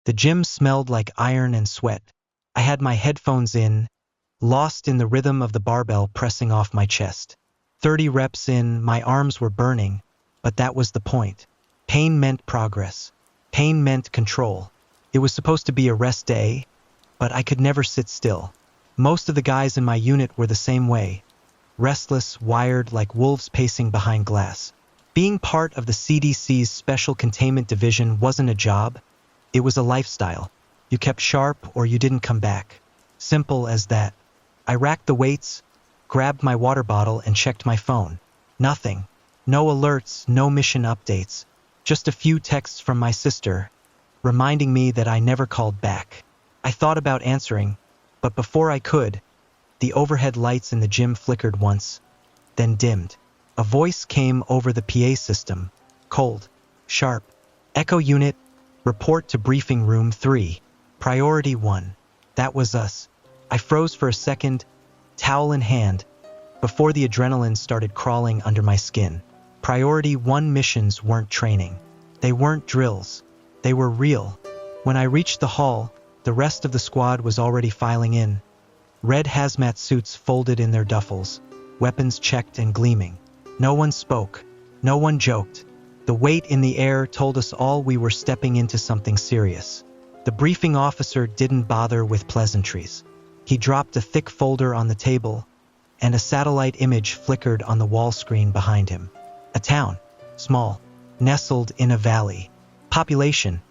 The gym smelled like iron and sweat. I had my headphones in, lost in the rhythm of the barbell pressing off my chest. 30 reps in, my arms were burning, but that was the point. Pain meant progress. Pain meant control. It was supposed to be a rest day, but I could never sit still. Most of the guys in my unit were the same way. Restless, wired like wolves pacing behind glass. Being part of the CDC's Special Containment Division wasn't a job, it was a lifestyle. You kept sharp or you didn't come back. Simple as that. I racked the weights, grabbed my water bottle and checked my phone. Nothing. No alerts, no mission updates. Just a few texts from my sister, reminding me that I never called back. I thought about answering, but before I could, the overhead lights in the gym flickered once, then dimmed. A voice came over the PA system, cold, sharp. Echo unit, report to briefing room 3. Priority 1. That was us. I froze for a second, towel in hand, before the adrenaline started crawling under my skin. Priority 1 missions weren't training. They weren't drills. They were real. When I reached the hall, the rest of the squad was already filing in. Red hazmat suits folded in their duffels, weapons checked and gleaming. No one spoke. No one joked. The weight in the air told us all we were stepping into something serious. The briefing officer didn't bother with pleasantries. He dropped a thick folder on the table, and a satellite image flickered on the wall screen behind him. A town, small, nestled in a valley. Population,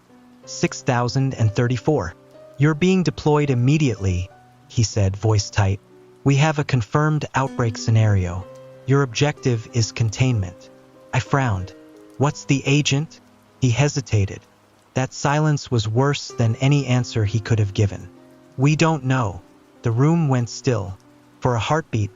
6,034. You're being deployed immediately, he said, voice tight. We have a confirmed outbreak scenario. Your objective is containment. I frowned. What's the agent? He hesitated. That silence was worse than any answer he could have given. We don't know. The room went still. For a heartbeat,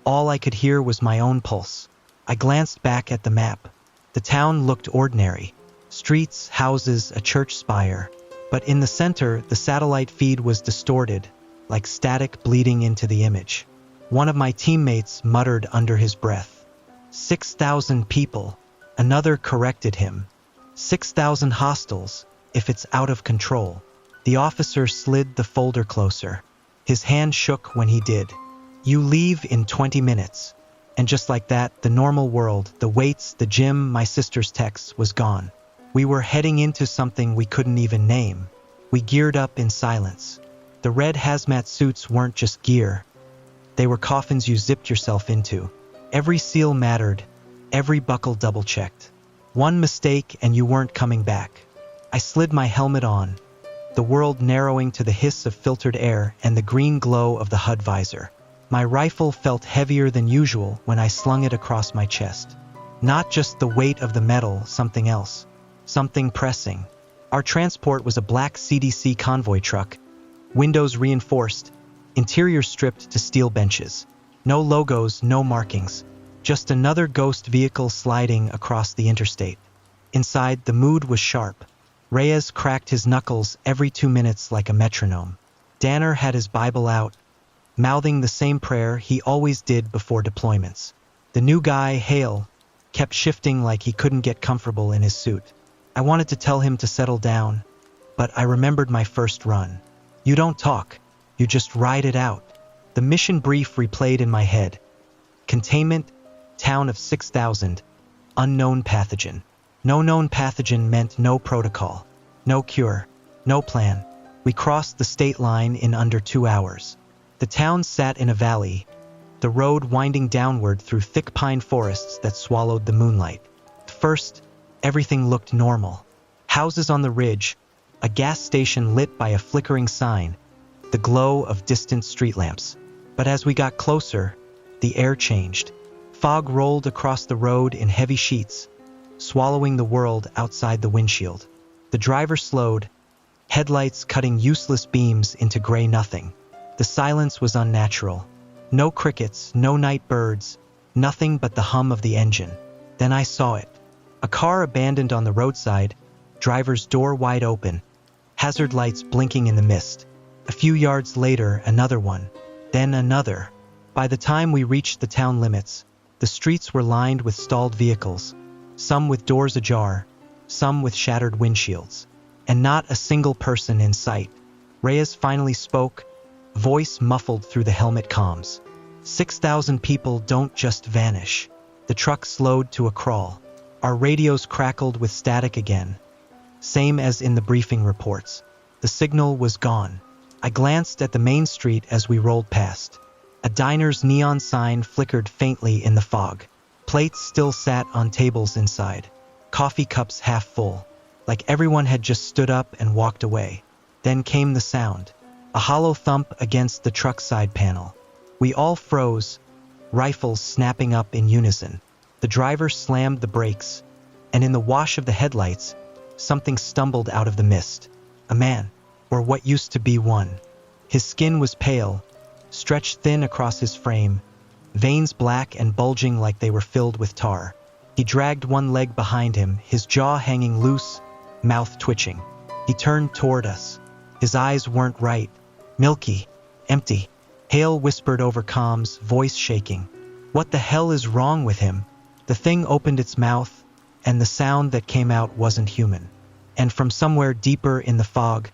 all I could hear was my own pulse. I glanced back at the map. The town looked ordinary. Streets, houses, a church spire. But in the center, the satellite feed was distorted, like static bleeding into the image. One of my teammates muttered under his breath. 6,000 people. Another corrected him. 6,000 hostiles, if it's out of control. The officer slid the folder closer. His hand shook when he did. You leave in 20 minutes. And just like that, the normal world, the weights, the gym, my sister's texts, was gone. We were heading into something we couldn't even name. We geared up in silence. The red hazmat suits weren't just gear. They were coffins you zipped yourself into. Every seal mattered, every buckle double-checked. One mistake and you weren't coming back. I slid my helmet on, the world narrowing to the hiss of filtered air and the green glow of the HUD visor. My rifle felt heavier than usual when I slung it across my chest. Not just the weight of the metal, something else. Something pressing. Our transport was a black CDC convoy truck, windows reinforced, interior stripped to steel benches. No logos, no markings. Just another ghost vehicle sliding across the interstate. Inside, the mood was sharp. Reyes cracked his knuckles every 2 minutes like a metronome. Danner had his Bible out, mouthing the same prayer he always did before deployments. The new guy, Hale, kept shifting like he couldn't get comfortable in his suit. I wanted to tell him to settle down, but I remembered my first run. You don't talk, you just ride it out. The mission brief replayed in my head. Containment, town of 6,000, unknown pathogen. No known pathogen meant no protocol, no cure, no plan. We crossed the state line in under 2 hours. The town sat in a valley, the road winding downward through thick pine forests that swallowed the moonlight. At first, everything looked normal. Houses on the ridge, a gas station lit by a flickering sign, the glow of distant street lamps. But as we got closer, the air changed. Fog rolled across the road in heavy sheets, swallowing the world outside the windshield. The driver slowed, headlights cutting useless beams into gray nothing. The silence was unnatural. No crickets, no night birds, nothing but the hum of the engine. Then I saw it. A car abandoned on the roadside, driver's door wide open, hazard lights blinking in the mist. A few yards later, another one, then another. By the time we reached the town limits, the streets were lined with stalled vehicles, some with doors ajar, some with shattered windshields. and not a single person in sight. Reyes finally spoke, voice muffled through the helmet comms. 6,000 people don't just vanish. The truck slowed to a crawl. Our radios crackled with static again, same as in the briefing reports. The signal was gone. I glanced at the main street as we rolled past. A diner's neon sign flickered faintly in the fog. Plates still sat on tables inside, coffee cups half full, like everyone had just stood up and walked away. Then came the sound, a hollow thump against the truck side panel. We all froze, rifles snapping up in unison. The driver slammed the brakes, and in the wash of the headlights, something stumbled out of the mist. A man, or what used to be one. His skin was pale, stretched thin across his frame, veins black and bulging like they were filled with tar. He dragged one leg behind him, his jaw hanging loose, mouth twitching. He turned toward us. His eyes weren't right. Milky, empty. Hale whispered over comms, voice shaking. What the hell is wrong with him? The thing opened its mouth, and the sound that came out wasn't human. And from somewhere deeper in the fog,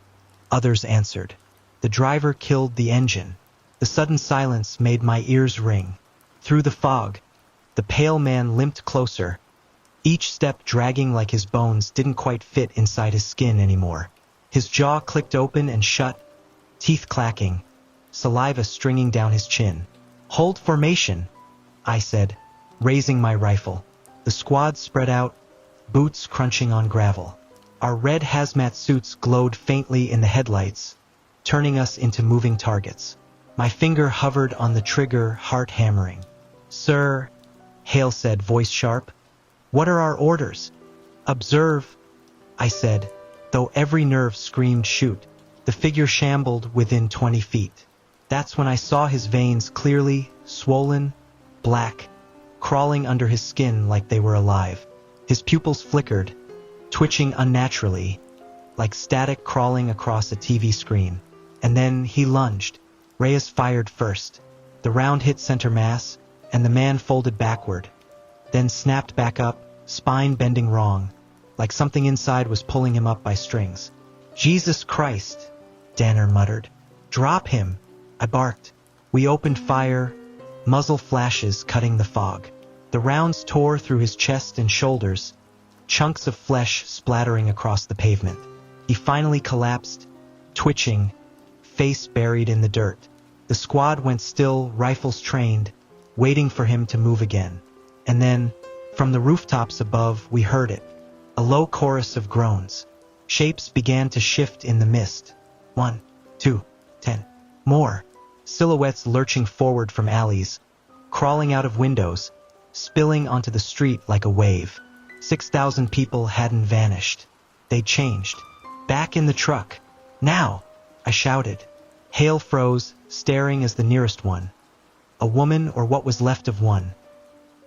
others answered. The driver killed the engine. The sudden silence made my ears ring. Through the fog, the pale man limped closer, each step dragging like his bones didn't quite fit inside his skin anymore. His jaw clicked open and shut, teeth clacking, saliva stringing down his chin. Hold formation, I said, raising my rifle. The squad spread out, boots crunching on gravel. Our red hazmat suits glowed faintly in the headlights, turning us into moving targets. My finger hovered on the trigger, heart hammering. Sir, Hale said, voice sharp. What are our orders? Observe, I said, though every nerve screamed shoot. The figure shambled within 20 feet. That's when I saw his veins clearly, swollen, black, crawling under his skin like they were alive. His pupils flickered, twitching unnaturally, like static crawling across a TV screen. And then he lunged. Reyes fired first. The round hit center mass, and the man folded backward, then snapped back up, spine bending wrong, like something inside was pulling him up by strings. Jesus Christ, Danner muttered. Drop him, I barked. We opened fire, muzzle flashes cutting the fog. The rounds tore through his chest and shoulders, chunks of flesh splattering across the pavement. He finally collapsed, twitching, face buried in the dirt. The squad went still, rifles trained, waiting for him to move again. And then, from the rooftops above, we heard it. A low chorus of groans. Shapes began to shift in the mist. 1, 2, 10. More. Silhouettes lurching forward from alleys, crawling out of windows, spilling onto the street like a wave. 6,000 people hadn't vanished. They'd changed. Back in the truck. Now, I shouted. Hale froze, staring as the nearest one, a woman or what was left of one,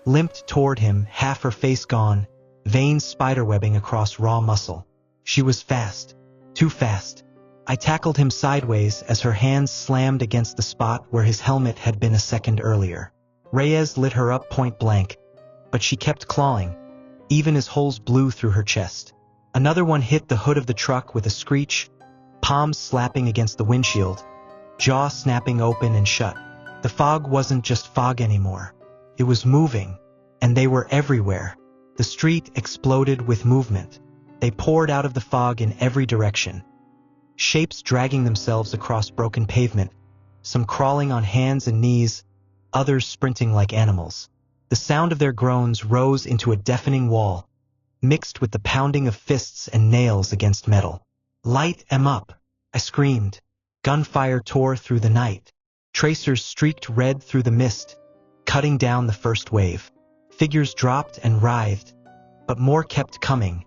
limped toward him, half her face gone, veins spiderwebbing across raw muscle. She was fast, too fast. I tackled him sideways as her hands slammed against the spot where his helmet had been a second earlier. Reyes lit her up point blank, but she kept clawing, even as holes blew through her chest. Another one hit the hood of the truck with a screech, palms slapping against the windshield, jaw snapping open and shut. The fog wasn't just fog anymore. It was moving, and they were everywhere. The street exploded with movement. They poured out of the fog in every direction. Shapes dragging themselves across broken pavement, some crawling on hands and knees, others sprinting like animals. The sound of their groans rose into a deafening wall, mixed with the pounding of fists and nails against metal. Light 'em up, I screamed. Gunfire tore through the night. Tracers streaked red through the mist, cutting down the first wave. Figures dropped and writhed, but more kept coming,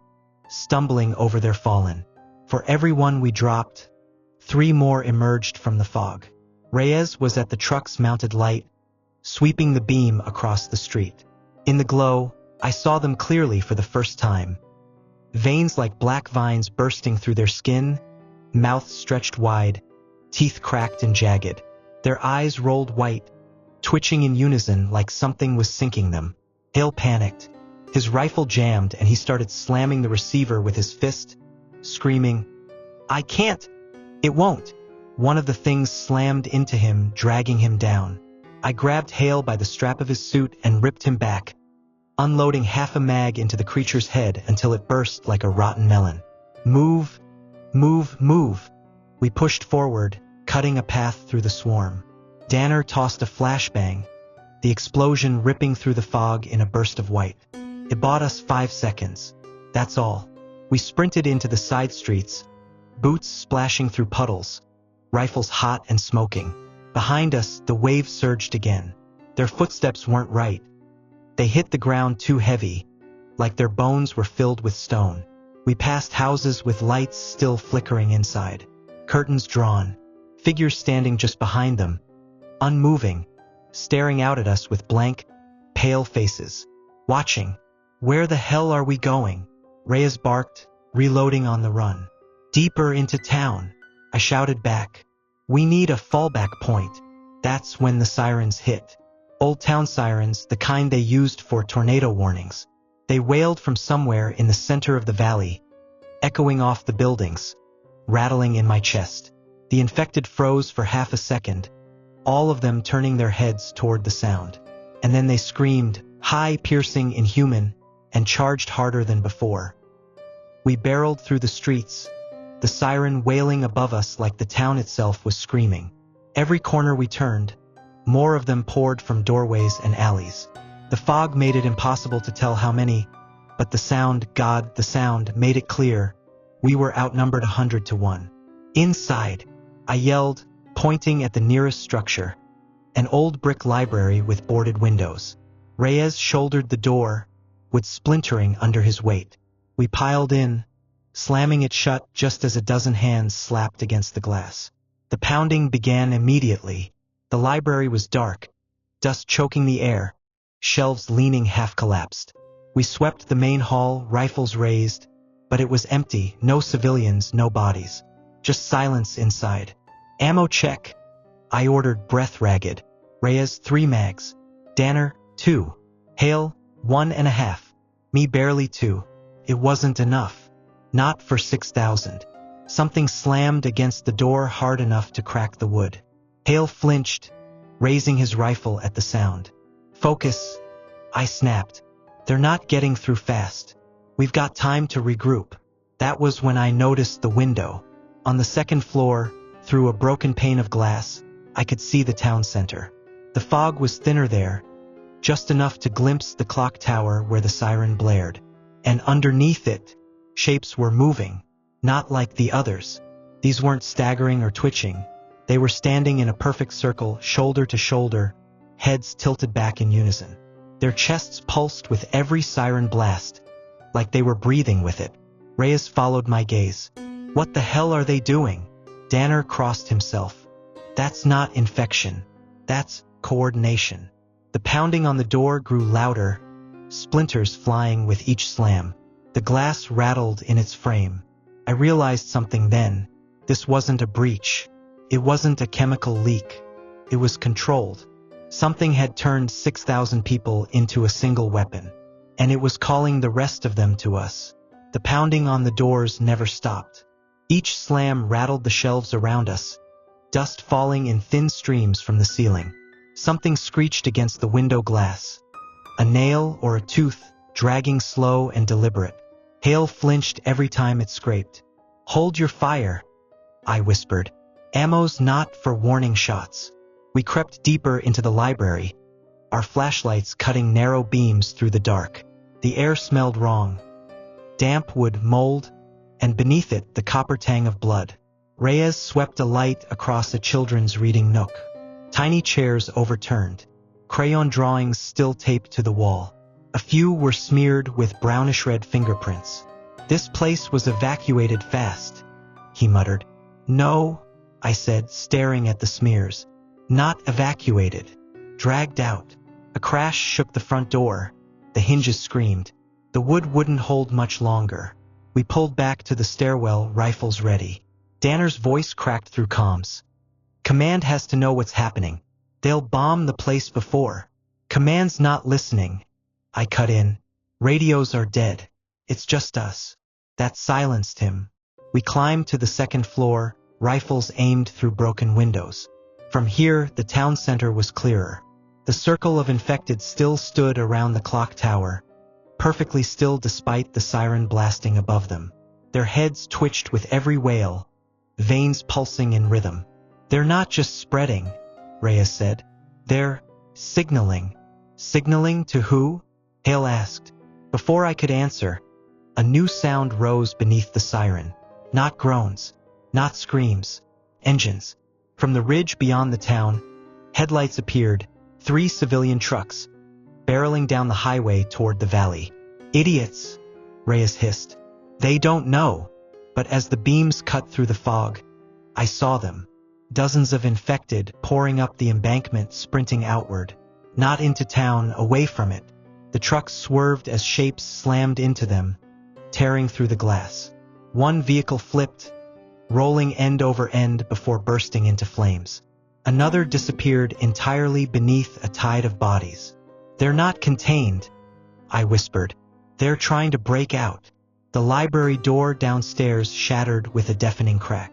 stumbling over their fallen. For every one we dropped, 3 more emerged from the fog. Reyes was at the truck's mounted light, sweeping the beam across the street. In the glow, I saw them clearly for the first time. Veins like black vines bursting through their skin, mouths stretched wide, teeth cracked and jagged. Their eyes rolled white, twitching in unison like something was sinking them. Hale panicked. His rifle jammed and he started slamming the receiver with his fist, screaming, "I can't! It won't!" One of the things slammed into him, dragging him down. I grabbed Hale by the strap of his suit and ripped him back, unloading half a mag into the creature's head until it burst like a rotten melon. "Move! Move! Move!" We pushed forward, cutting a path through the swarm. Danner tossed a flashbang, the explosion ripping through the fog in a burst of white. It bought us 5 seconds. That's all. We sprinted into the side streets, boots splashing through puddles, rifles hot and smoking. Behind us, the wave surged again. Their footsteps weren't right. They hit the ground too heavy, like their bones were filled with stone. We passed houses with lights still flickering inside, curtains drawn, figures standing just behind them, unmoving, staring out at us with blank, pale faces, watching. "Where the hell are we going?" Reyes barked, reloading on the run. "Deeper into town," I shouted back. "We need a fallback point." That's when the sirens hit. Old town sirens, the kind they used for tornado warnings. They wailed from somewhere in the center of the valley, echoing off the buildings, rattling in my chest. The infected froze for half a second, all of them turning their heads toward the sound. And then they screamed, high, piercing, inhuman, and charged harder than before. We barreled through the streets, the siren wailing above us like the town itself was screaming. Every corner we turned, more of them poured from doorways and alleys. The fog made it impossible to tell how many, but the sound, God, the sound, made it clear. We were outnumbered 100 to 1. "Inside!" I yelled, pointing at the nearest structure, an old brick library with boarded windows. Reyes shouldered the door, with splintering under his weight. We piled in, slamming it shut just as a dozen hands slapped against the glass. The pounding began immediately. The library was dark, dust choking the air, shelves leaning half-collapsed. We swept the main hall, rifles raised, but it was empty, no civilians, no bodies. Just silence inside. "Ammo check," I ordered, breath ragged. Reyes, 3 mags. Danner, 2. Hale, 1.5. Me barely 2. It wasn't enough. Not for 6,000. Something slammed against the door hard enough to crack the wood. Hale flinched, raising his rifle at the sound. "Focus," I snapped. "They're not getting through fast. We've got time to regroup." That was when I noticed the window. On the second floor, through a broken pane of glass, I could see the town center. The fog was thinner there, just enough to glimpse the clock tower where the siren blared. And underneath it, shapes were moving, not like the others. These weren't staggering or twitching. They were standing in a perfect circle, shoulder to shoulder, heads tilted back in unison. Their chests pulsed with every siren blast, like they were breathing with it. Reyes followed my gaze. "What the hell are they doing?" Danner crossed himself. "That's not infection. That's coordination." The pounding on the door grew louder, splinters flying with each slam. The glass rattled in its frame. I realized something then. This wasn't a breach. It wasn't a chemical leak. It was controlled. Something had turned 6,000 people into a single weapon, and it was calling the rest of them to us. The pounding on the doors never stopped. Each slam rattled the shelves around us, dust falling in thin streams from the ceiling. Something screeched against the window glass. A nail or a tooth, dragging slow and deliberate. Hale flinched every time it scraped. "Hold your fire," I whispered. "Ammo's not for warning shots." We crept deeper into the library, our flashlights cutting narrow beams through the dark. The air smelled wrong. Damp wood, mold, and beneath it the copper tang of blood. Reyes swept a light across a children's reading nook. Tiny chairs overturned, crayon drawings still taped to the wall. A few were smeared with brownish-red fingerprints. "This place was evacuated fast," he muttered. "No," I said, staring at the smears. "Not evacuated. Dragged out." A crash shook the front door. The hinges screamed. The wood wouldn't hold much longer. We pulled back to the stairwell, rifles ready. Danner's voice cracked through comms. "Command has to know what's happening. They'll bomb the place before." "Command's not listening," I cut in. "Radios are dead. It's just us." That silenced him. We climbed to the second floor, rifles aimed through broken windows. From here, the town center was clearer. The circle of infected still stood around the clock tower, perfectly still despite the siren blasting above them. Their heads twitched with every wail, veins pulsing in rhythm. "They're not just spreading," Reyes said. "They're signaling." "Signaling to who?" Hale asked. Before I could answer, a new sound rose beneath the siren. Not groans, not screams, engines. From the ridge beyond the town, headlights appeared, 3 civilian trucks, barreling down the highway toward the valley. "Idiots," Reyes hissed. "They don't know." But as the beams cut through the fog, I saw them. Dozens of infected pouring up the embankment, sprinting outward. Not into town, away from it. The trucks swerved as shapes slammed into them, tearing through the glass. One vehicle flipped, rolling end over end before bursting into flames. Another disappeared entirely beneath a tide of bodies. "They're not contained," I whispered. "They're trying to break out." The library door downstairs shattered with a deafening crack,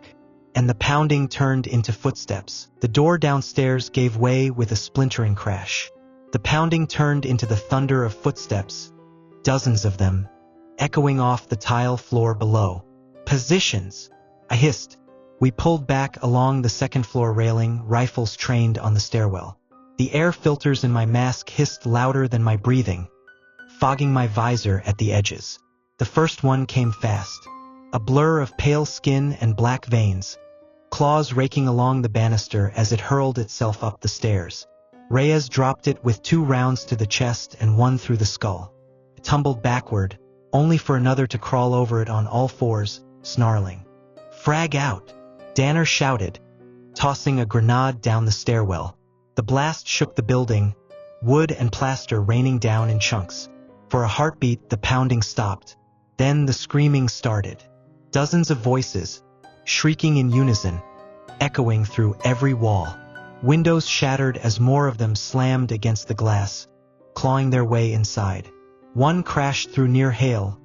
and the pounding turned into footsteps. The door downstairs gave way with a splintering crash. The pounding turned into the thunder of footsteps, dozens of them, echoing off the tile floor below. "Positions," I hissed. We pulled back along the second-floor railing, rifles trained on the stairwell. The air filters in my mask hissed louder than my breathing, fogging my visor at the edges. The first one came fast, a blur of pale skin and black veins, claws raking along the banister as it hurled itself up the stairs. Reyes dropped it with 2 rounds to the chest and 1 through the skull. It tumbled backward, only for another to crawl over it on all fours, snarling. "Frag out," Danner shouted, tossing a grenade down the stairwell. The blast shook the building, wood and plaster raining down in chunks. For a heartbeat, the pounding stopped. Then the screaming started. Dozens of voices, shrieking in unison, echoing through every wall. Windows shattered as more of them slammed against the glass, clawing their way inside. One crashed through near Hale,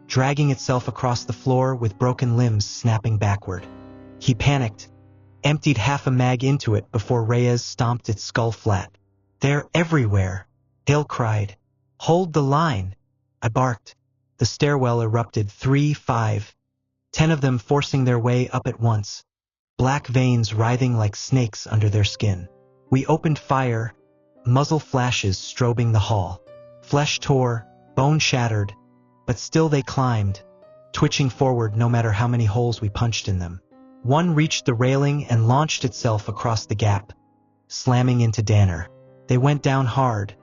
dragging itself across the floor with broken limbs snapping backward. He panicked, emptied half a mag into it before Reyes stomped its skull flat. "They're everywhere," Hale cried. "Hold the line," I barked. The stairwell erupted, 3, 5, 10 of them forcing their way up at once, black veins writhing like snakes under their skin. We opened fire, muzzle flashes strobing the hall. Flesh tore, bone shattered, but still they climbed, twitching forward no matter how many holes we punched in them. One reached the railing and launched itself across the gap, slamming into Danner. They went down hard,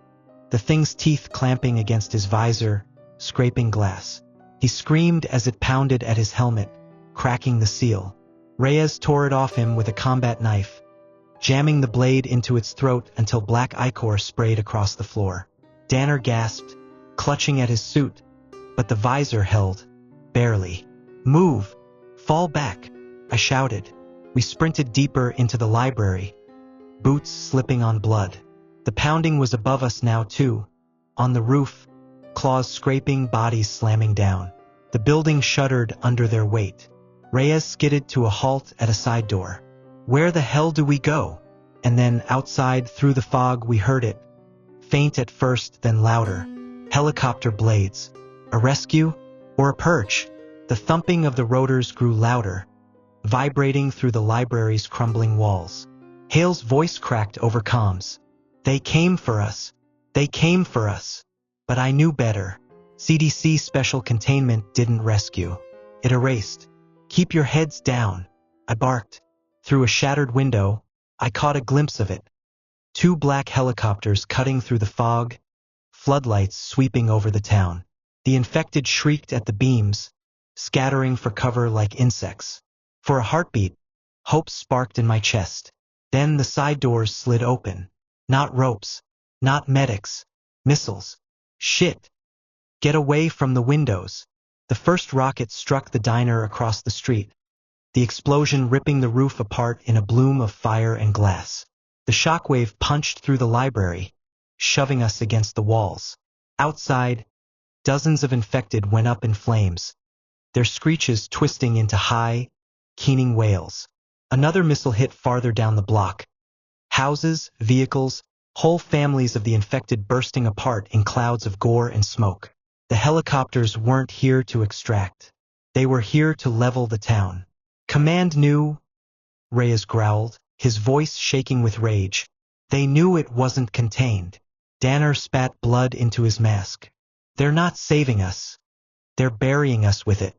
the thing's teeth clamping against his visor, scraping glass. He screamed as it pounded at his helmet, cracking the seal. Reyes tore it off him with a combat knife, jamming the blade into its throat until black ichor sprayed across the floor. Danner gasped, clutching at his suit, but the visor held, barely. "Move! Fall back!" I shouted. We sprinted deeper into the library, boots slipping on blood. The pounding was above us now too, on the roof, claws scraping, bodies slamming down. The building shuddered under their weight. Reyes skidded to a halt at a side door. "Where the hell do we go?" And then outside through the fog we heard it, faint at first then louder. Helicopter blades. A rescue? Or a perch? The thumping of the rotors grew louder, vibrating through the library's crumbling walls. Hale's voice cracked over comms. "They came for us. They came for us." But I knew better. CDC special containment didn't rescue. It erased. "Keep your heads down," I barked. Through a shattered window, I caught a glimpse of it. 2 black helicopters cutting through the fog, floodlights sweeping over the town. The infected shrieked at the beams, scattering for cover like insects. For a heartbeat, hope sparked in my chest. Then the side doors slid open. Not ropes, not medics, missiles. Shit! Get away from the windows. The first rocket struck the diner across the street, the explosion ripping the roof apart in a bloom of fire and glass. The shockwave punched through the library, shoving us against the walls. Outside, dozens of infected went up in flames, their screeches twisting into high, keening wails. Another missile hit farther down the block. Houses, vehicles, whole families of the infected bursting apart in clouds of gore and smoke. The helicopters weren't here to extract. They were here to level the town. Command knew, Reyes growled, his voice shaking with rage. They knew it wasn't contained. Danner spat blood into his mask. They're not saving us. They're burying us with it.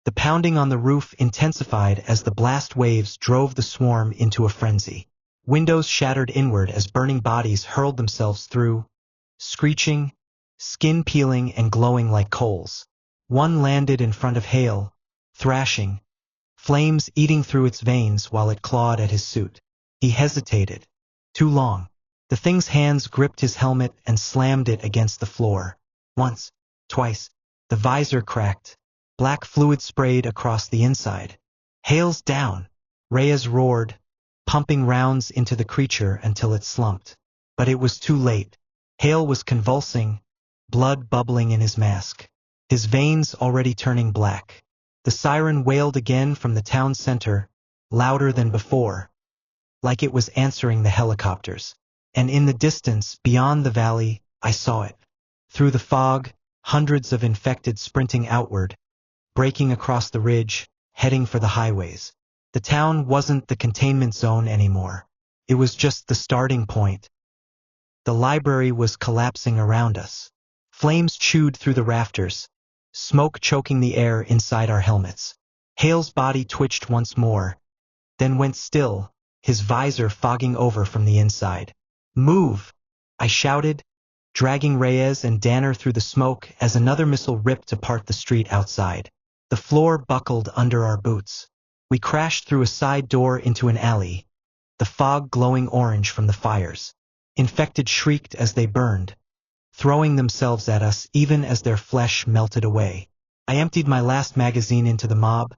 The pounding on the roof intensified as the blast waves drove the swarm into a frenzy. Windows shattered inward as burning bodies hurled themselves through, screeching, skin peeling and glowing like coals. One landed in front of Hale, thrashing, flames eating through its veins while it clawed at his suit. He hesitated. Too long. The thing's hands gripped his helmet and slammed it against the floor. Once, twice, the visor cracked. Black fluid sprayed across the inside. Hale's down, Reyes roared, pumping rounds into the creature until it slumped. But it was too late. Hale was convulsing, blood bubbling in his mask, his veins already turning black. The siren wailed again from the town center, louder than before, like it was answering the helicopters. And in the distance, beyond the valley, I saw it. Through the fog, hundreds of infected sprinting outward, breaking across the ridge, heading for the highways. The town wasn't the containment zone anymore. It was just the starting point. The library was collapsing around us. Flames chewed through the rafters, smoke choking the air inside our helmets. Hale's body twitched once more, then went still, his visor fogging over from the inside. Move! I shouted, dragging Reyes and Danner through the smoke as another missile ripped apart the street outside. The floor buckled under our boots. We crashed through a side door into an alley, the fog glowing orange from the fires. Infected shrieked as they burned, throwing themselves at us even as their flesh melted away. I emptied my last magazine into the mob,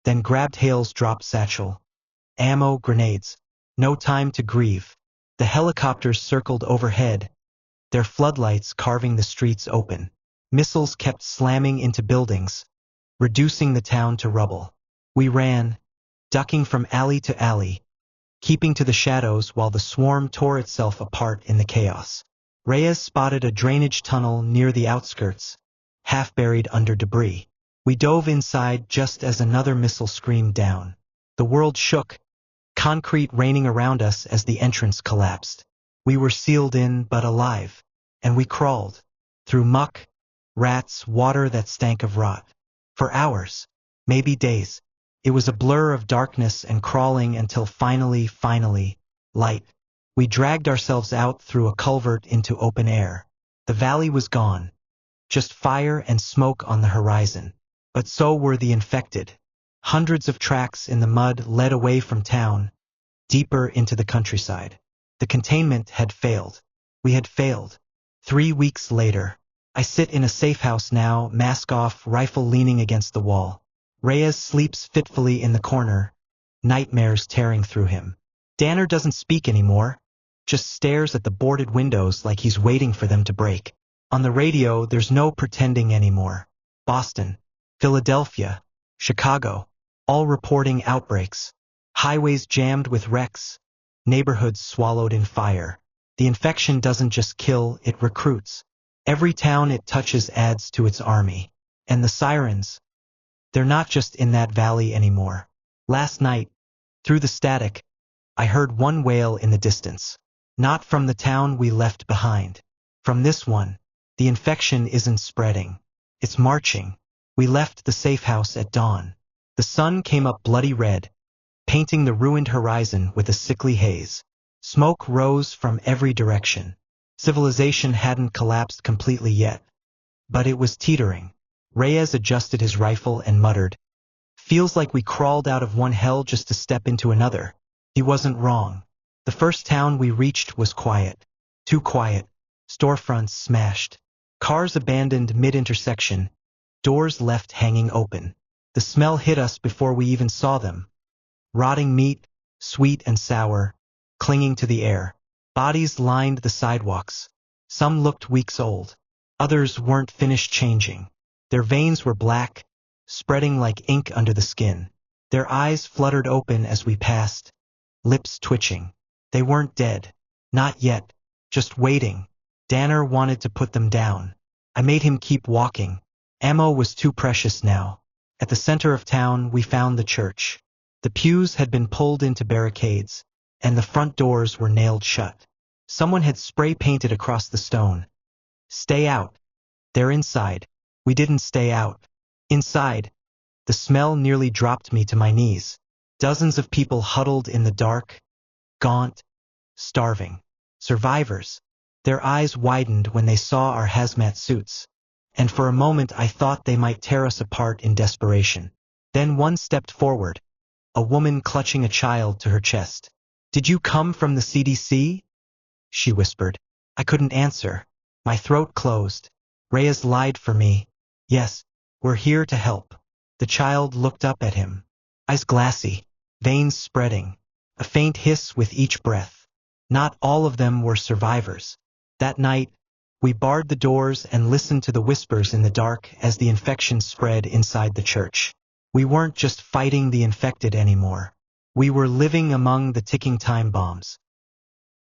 then grabbed Hale's drop satchel. Ammo, grenades. No time to grieve. The helicopters circled overhead, their floodlights carving the streets open. Missiles kept slamming into buildings, reducing the town to rubble. We ran, ducking from alley to alley, keeping to the shadows while the swarm tore itself apart in the chaos. Reyes spotted a drainage tunnel near the outskirts, half buried under debris. We dove inside just as another missile screamed down. The world shook, concrete raining around us as the entrance collapsed. We were sealed in but alive, and we crawled, through muck, rats, water that stank of rot. For hours, maybe days. It was a blur of darkness and crawling until finally, light. We dragged ourselves out through a culvert into open air. The valley was gone, just fire and smoke on the horizon. But so were the infected. Hundreds of tracks in the mud led away from town, deeper into the countryside. The containment had failed. We had failed. 3 weeks later. I sit in a safe house now, mask off, rifle leaning against the wall. Reyes sleeps fitfully in the corner, nightmares tearing through him. Danner doesn't speak anymore, just stares at the boarded windows like he's waiting for them to break. On the radio, there's no pretending anymore. Boston, Philadelphia, Chicago, all reporting outbreaks. Highways jammed with wrecks, neighborhoods swallowed in fire. The infection doesn't just kill, it recruits. Every town it touches adds to its army. And the sirens, they're not just in that valley anymore. Last night, through the static, I heard one wail in the distance. Not from the town we left behind. From this one, the infection isn't spreading. It's marching. We left the safe house at dawn. The sun came up bloody red, painting the ruined horizon with a sickly haze. Smoke rose from every direction. Civilization hadn't collapsed completely yet, but it was teetering. Reyes adjusted his rifle and muttered, "Feels like we crawled out of one hell just to step into another." He wasn't wrong. The first town we reached was quiet. Too quiet. Storefronts smashed. Cars abandoned mid-intersection. Doors left hanging open. The smell hit us before we even saw them. Rotting meat, sweet and sour, clinging to the air. Bodies lined the sidewalks. Some looked weeks old. Others weren't finished changing. Their veins were black, spreading like ink under the skin. Their eyes fluttered open as we passed, lips twitching. They weren't dead. Not yet. Just waiting. Danner wanted to put them down. I made him keep walking. Ammo was too precious now. At the center of town, we found the church. The pews had been pulled into barricades, and the front doors were nailed shut. Someone had spray painted across the stone. Stay out. They're inside. We didn't stay out. Inside. The smell nearly dropped me to my knees. Dozens of people huddled in the dark, gaunt, starving. Survivors. Their eyes widened when they saw our hazmat suits, and for a moment I thought they might tear us apart in desperation. Then one stepped forward, a woman clutching a child to her chest. "Did you come from the CDC?" she whispered. I couldn't answer. My throat closed. "Reyes lied for me. Yes, we're here to help." The child looked up at him, eyes glassy, veins spreading, a faint hiss with each breath. Not all of them were survivors. That night, we barred the doors and listened to the whispers in the dark as the infection spread inside the church. We weren't just fighting the infected anymore. We were living among the ticking time bombs.